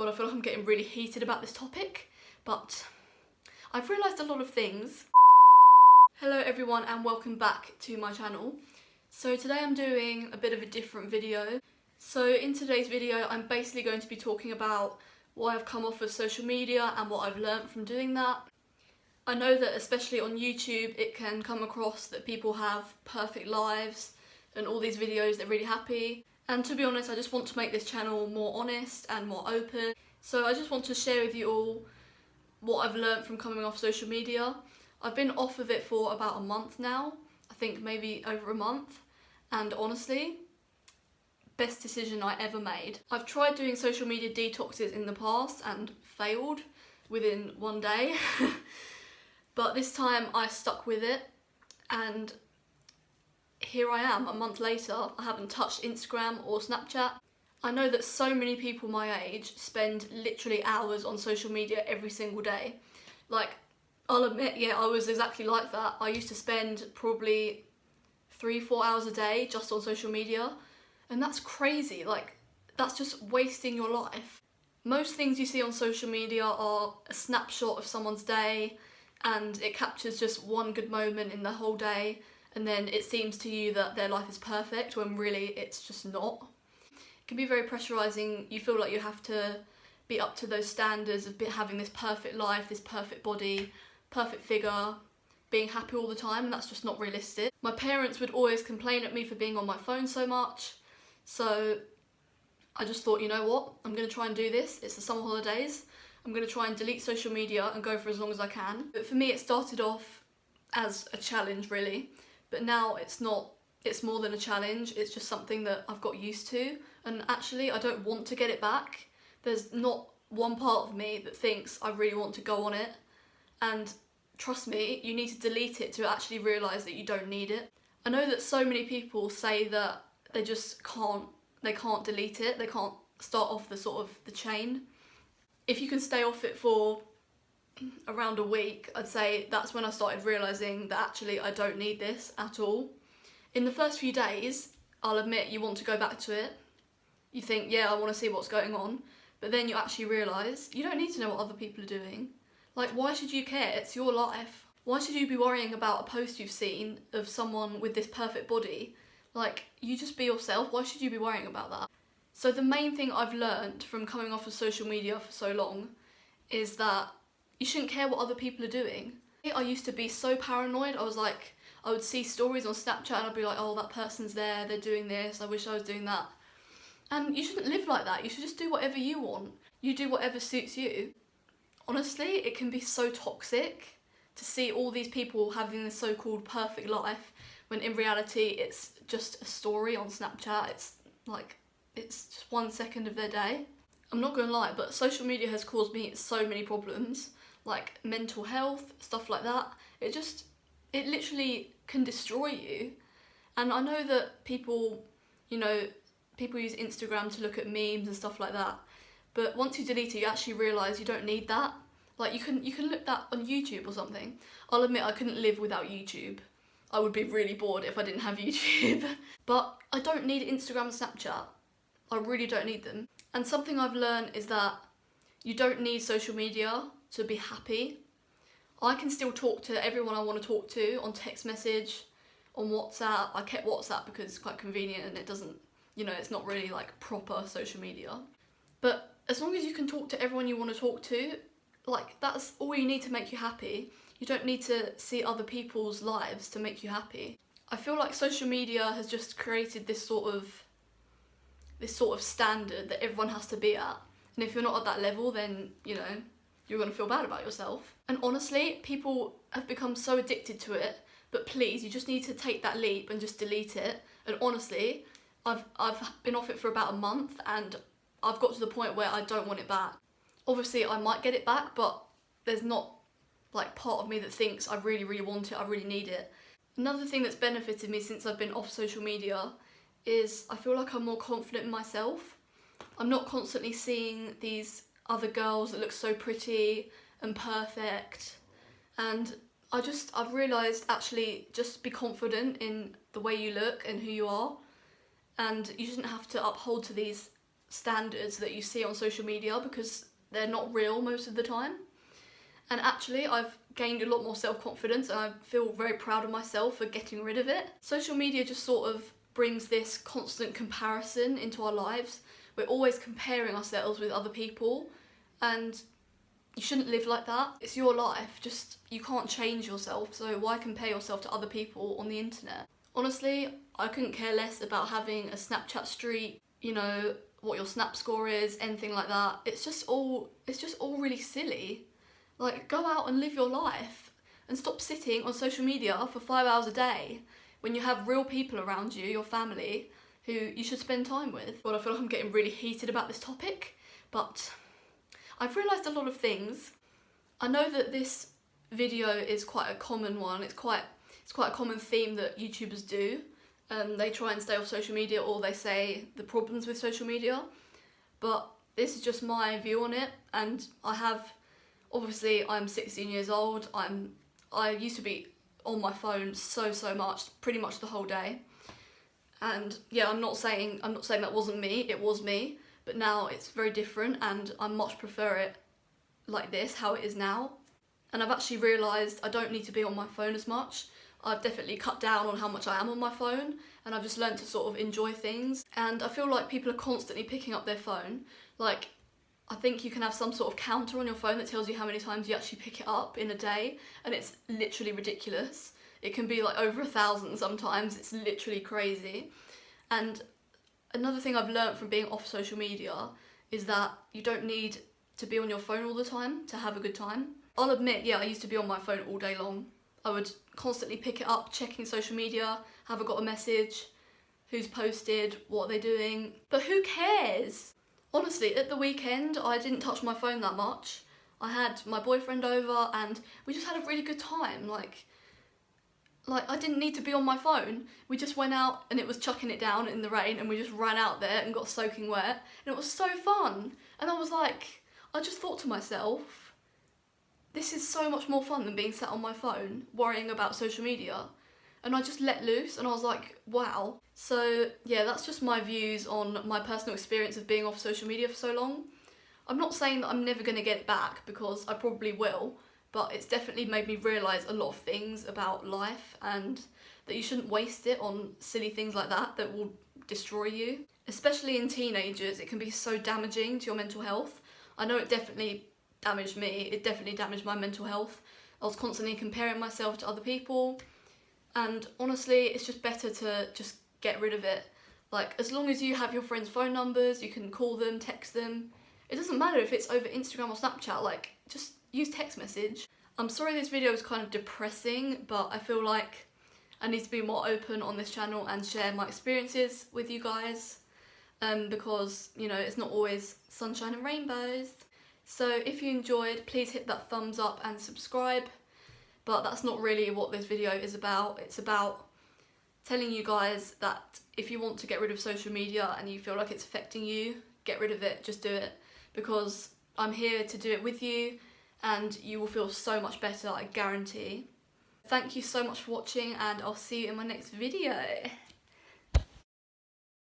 God, I feel like I'm getting really heated about this topic, but I've realised a lot of things. Hello everyone and welcome back to my channel. So today I'm doing a bit of a different video. So in today's video I'm basically going to be talking about why I've come off of social media and what I've learnt from doing that. I know that especially on YouTube it can come across that people have perfect lives and all these videos they're really happy. And to be honest, I just want to make this channel more honest and more open. So I just want to share with you all what I've learnt from coming off social media. I've been off of it for about a month now. I think maybe over a month. And honestly, best decision I ever made. I've tried doing social media detoxes in the past and failed within one day. But this time I stuck with it and here I am a month later. I haven't touched Instagram or Snapchat. I know that so many people my age spend literally hours on social media every single day. Like, I'll admit, yeah, I was exactly like that. I used to spend probably 3-4 hours a day just on social media, and that's crazy. Like, that's just wasting your life. Most things you see on social media are a snapshot of someone's day, and it captures just one good moment in the whole day, and then it seems to you that their life is perfect when really it's just not. It can be very pressurising. You feel like you have to be up to those standards of having this perfect life, this perfect body, perfect figure, being happy all the time, and that's just not realistic. My parents would always complain at me for being on my phone so much, so I just thought, you know what, I'm going to try and do this. It's the summer holidays. I'm going to try and delete social media and go for as long as I can. But for me it started off as a challenge really, but now it's not. It's more than a challenge, it's just something that I've got used to, and actually I don't want to get it back. There's not one part of me that thinks I really want to go on it, and trust me, you need to delete it to actually realise that you don't need it. I know that so many people say that they just can't delete it, they can't start off the chain. If you can stay off it for around a week, I'd say that's when I started realising that actually I don't need this at all. In the first few days, I'll admit you want to go back to it. You think, yeah, I want to see what's going on. But then you actually realise you don't need to know what other people are doing. Like, why should you care? It's your life. Why should you be worrying about a post you've seen of someone with this perfect body? Like, you just be yourself. Why should you be worrying about that? So the main thing I've learned from coming off of social media for so long is that you shouldn't care what other people are doing. I used to be so paranoid. I would see stories on Snapchat and I'd be like, oh, that person's there, they're doing this, I wish I was doing that. And you shouldn't live like that. You should just do whatever you want. You do whatever suits you. Honestly, it can be so toxic to see all these people having this so-called perfect life when in reality it's just a story on Snapchat. It's just 1 second of their day. I'm not gonna lie, but social media has caused me so many problems, like mental health, stuff like that. It literally can destroy you. And I know that people use Instagram to look at memes and stuff like that, but once you delete it you actually realise you don't need that. Like, you can look that on YouTube or something. I'll admit I couldn't live without YouTube. I would be really bored if I didn't have YouTube. But I don't need Instagram and Snapchat. I really don't need them. And something I've learned is that you don't need social media to be happy. I can still talk to everyone I want to talk to on text message, on WhatsApp. I kept WhatsApp because it's quite convenient and it doesn't, it's not really like proper social media. But as long as you can talk to everyone you want to talk to, like, that's all you need to make you happy. You don't need to see other people's lives to make you happy. I feel like social media has just created this sort of standard that everyone has to be at. And if you're not at that level, then, you're going to feel bad about yourself. And honestly, people have become so addicted to it, but please, you just need to take that leap and just delete it. And honestly, I've been off it for about a month and I've got to the point where I don't want it back. Obviously, I might get it back, but there's not like part of me that thinks I really, really want it, I really need it. Another thing that's benefited me since I've been off social media is I feel like I'm more confident in myself. I'm not constantly seeing these other girls that look so pretty and perfect, and I've realised actually just be confident in the way you look and who you are, and you shouldn't have to uphold to these standards that you see on social media because they're not real most of the time. And actually I've gained a lot more self-confidence and I feel very proud of myself for getting rid of it. Social media just sort of brings this constant comparison into our lives. We're always comparing ourselves with other people, and you shouldn't live like that. It's your life, just you can't change yourself, so why compare yourself to other people on the internet? Honestly, I couldn't care less about having a Snapchat streak, you know, what your snap score is, anything like that. It's just all really silly. Like, go out and live your life and stop sitting on social media for 5 hours a day when you have real people around you, your family, who you should spend time with. Well, I feel like I'm getting really heated about this topic, but I've realised a lot of things. I know that this video is quite a common one. It's quite a common theme that YouTubers do. They try and stay off social media, or they say the problems with social media. But this is just my view on it, and obviously I'm 16 years old. I used to be on my phone so much, pretty much the whole day. And yeah, I'm not saying that wasn't me, it was me, but now it's very different and I much prefer it like this, how it is now. And I've actually realised I don't need to be on my phone as much. I've definitely cut down on how much I am on my phone, and I've just learned to sort of enjoy things. And I feel like people are constantly picking up their phone. Like, I think you can have some sort of counter on your phone that tells you how many times you actually pick it up in a day, and it's literally ridiculous. It can be like over 1,000 sometimes. It's literally crazy. And another thing I've learnt from being off social media is that you don't need to be on your phone all the time to have a good time. I'll admit, yeah, I used to be on my phone all day long. I would constantly pick it up, checking social media, have I got a message, who's posted, what are they doing, but who cares? Honestly, at the weekend, I didn't touch my phone that much. I had my boyfriend over and we just had a really good time. Like I didn't need to be on my phone. We just went out and it was chucking it down in the rain and we just ran out there and got soaking wet, and it was so fun. And I was like, I just thought to myself, this is so much more fun than being sat on my phone worrying about social media. And I just let loose and I was like, wow. So yeah, that's just my views on my personal experience of being off social media for so long. I'm not saying that I'm never going to get it back, because I probably will, but it's definitely made me realise a lot of things about life, and that you shouldn't waste it on silly things like that will destroy you. Especially in teenagers, it can be so damaging to your mental health. I know it definitely damaged me, it definitely damaged my mental health. I was constantly comparing myself to other people, and honestly, it's just better to just get rid of it. Like, as long as you have your friends' phone numbers, you can call them, text them. It doesn't matter if it's over Instagram or Snapchat, like, just use text message. I'm sorry this video is kind of depressing, but I feel like I need to be more open on this channel and share my experiences with you guys, because, you know, it's not always sunshine and rainbows. So if you enjoyed, please hit that thumbs up and subscribe. But that's not really what this video is about. It's about telling you guys that if you want to get rid of social media and you feel like it's affecting you, get rid of it, just do it. Because I'm here to do it with you and you will feel so much better, I guarantee. Thank you so much for watching, and I'll see you in my next video.